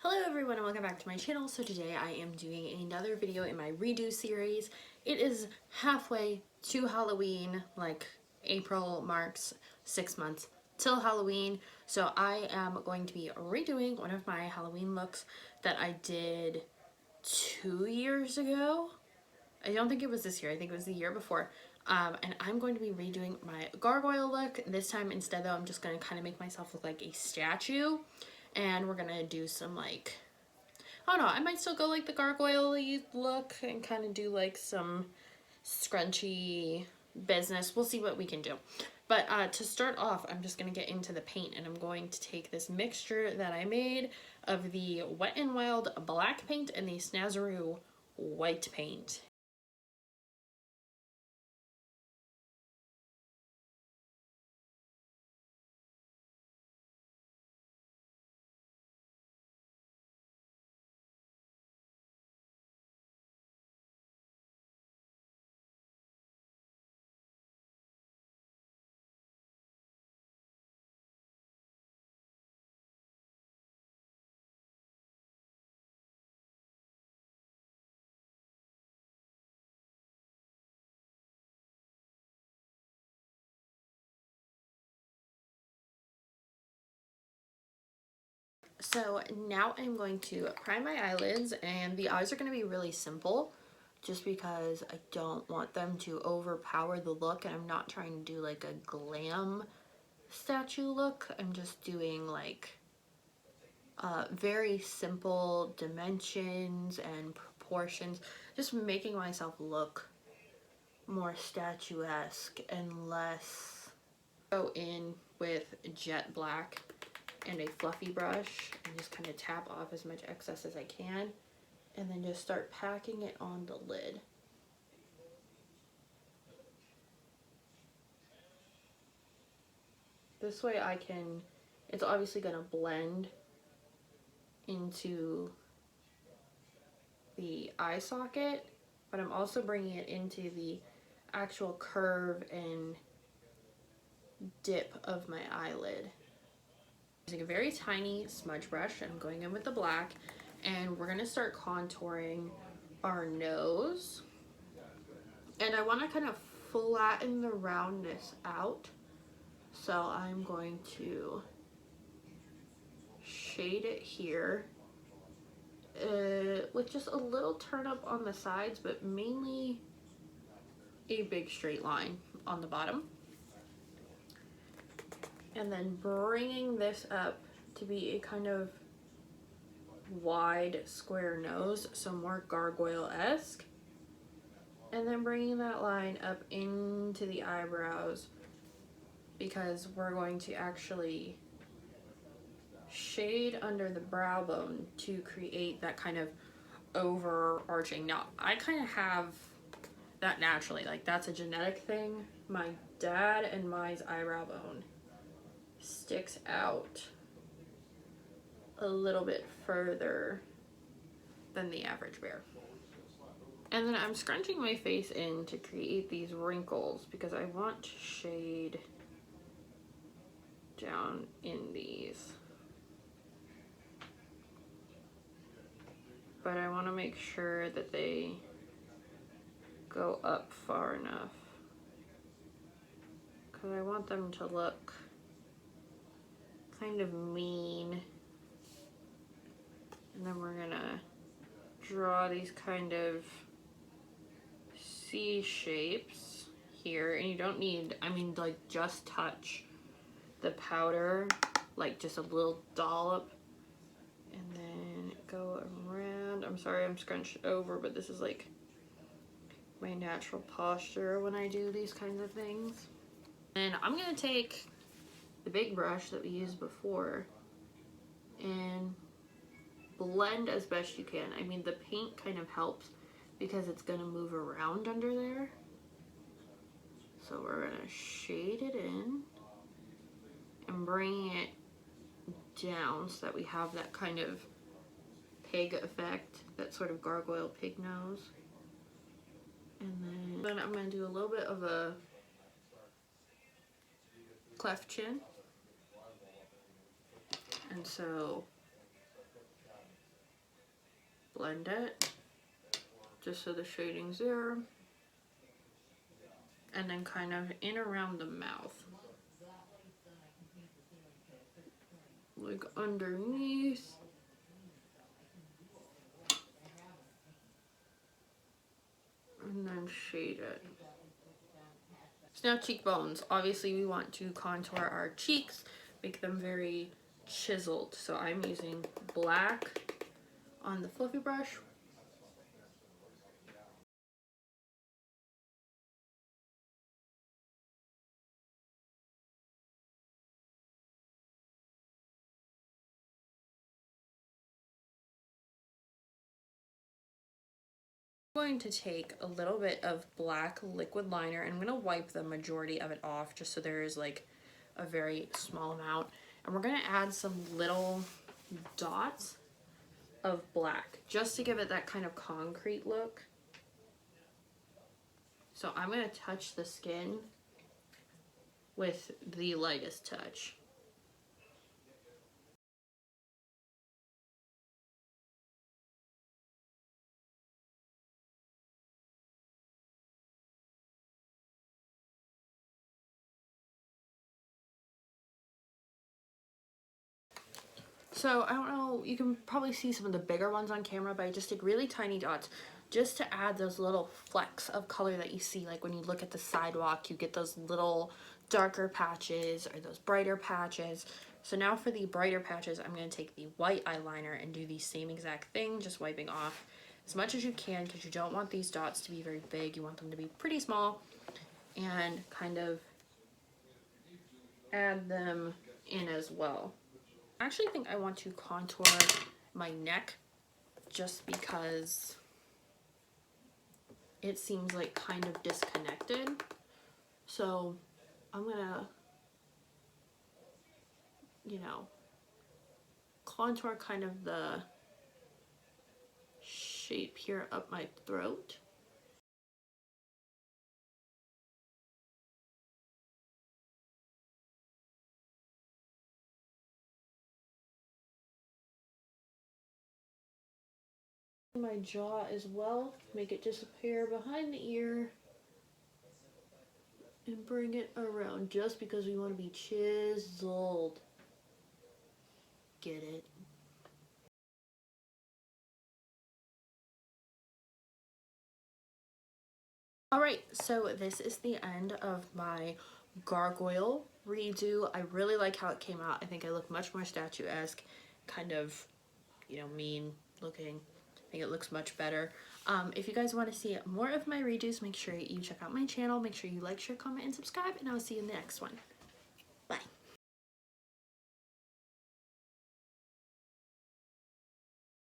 Hello everyone and welcome back to my channel. So today I am doing another video in my redo series. It is halfway to Halloween, like April marks 6 months till Halloween. So I am going to be redoing one of my Halloween looks that I did 2 years ago. I don't think it was this year, I think it was the year before. And I'm going to be redoing my gargoyle look. This time instead though, I'm just going to kind of make myself look like a statue. And we're gonna do some like, I don't know, I might still go like the gargoyle-y look and kind of do like some scrunchy business. We'll see what we can do. But to start off, I'm just gonna get into the paint, and I'm going to take this mixture that I made of the Wet n Wild black paint and the Snazaroo white paint. So now I'm going to prime my eyelids, and the eyes are going to be really simple just because I don't want them to overpower the look, and I'm not trying to do like a glam statue look. I'm just doing like very simple dimensions and proportions, just making myself look more statuesque and less. Go in with jet black and a fluffy brush and just kind of tap off as much excess as I can, and then just start packing it on the lid. This way I can, it's obviously going to blend into the eye socket, but I'm also bringing it into the actual curve and dip of my eyelid. Using a very tiny smudge brush, I'm going in with the black, and we're going to start contouring our nose. And I want to kind of flatten the roundness out, so I'm going to shade it here with just a little turn up on the sides, but mainly a big straight line on the bottom. And then bringing this up to be a kind of wide square nose, so more gargoyle-esque. And then bringing that line up into the eyebrows, because we're going to actually shade under the brow bone to create that kind of overarching. Now, I kind of have that naturally, like that's a genetic thing. My dad and my eyebrow bone sticks out a little bit further than the average bear. And then I'm scrunching my face in to create these wrinkles because I want to shade down in these. But I want to make sure that they go up far enough, because I want them to look kind of mean. And then we're gonna draw these kind of C shapes here, and you don't need, I mean, like just touch the powder, like just a little dollop, and then go around. I'm sorry I'm scrunched over, but this is like my natural posture when I do these kinds of things. And I'm gonna take the big brush that we used before and blend as best you can. I mean, the paint kind of helps because it's gonna move around under there. So we're gonna shade it in and bring it down so that we have that kind of pig effect, that sort of gargoyle pig nose. And then I'm gonna do a little bit of a cleft chin. And so blend it just so the shading's there. And then kind of in around the mouth. Like underneath. And then shade it. So now cheekbones. Obviously we want to contour our cheeks, make them very chiseled. So I'm using black on the fluffy brush. I'm going to take a little bit of black liquid liner and I'm going to wipe the majority of it off just so there is like a very small amount. And we're going to add some little dots of black just to give it that kind of concrete look. So I'm going to touch the skin with the lightest touch. So I don't know, you can probably see some of the bigger ones on camera, but I just did really tiny dots just to add those little flecks of color that you see. Like when you look at the sidewalk, you get those little darker patches or those brighter patches. So now for the brighter patches, I'm going to take the white eyeliner and do the same exact thing, just wiping off as much as you can because you don't want these dots to be very big. You want them to be pretty small, and kind of add them in as well. I actually think I want to contour my neck just because it seems like kind of disconnected. So I'm gonna, you know, contour kind of the shape here up my throat. My jaw as well, make it disappear behind the ear and bring it around just because we want to be chiseled. Get it? Alright, so this is the end of my gargoyle redo. I really like how it came out. I think I look much more statuesque, kind of, you know, mean looking. I think it looks much better. If you guys want to see more of my redos, make sure you check out my channel. Make sure you like, share, comment, and subscribe, and I'll see you in the next one. Bye.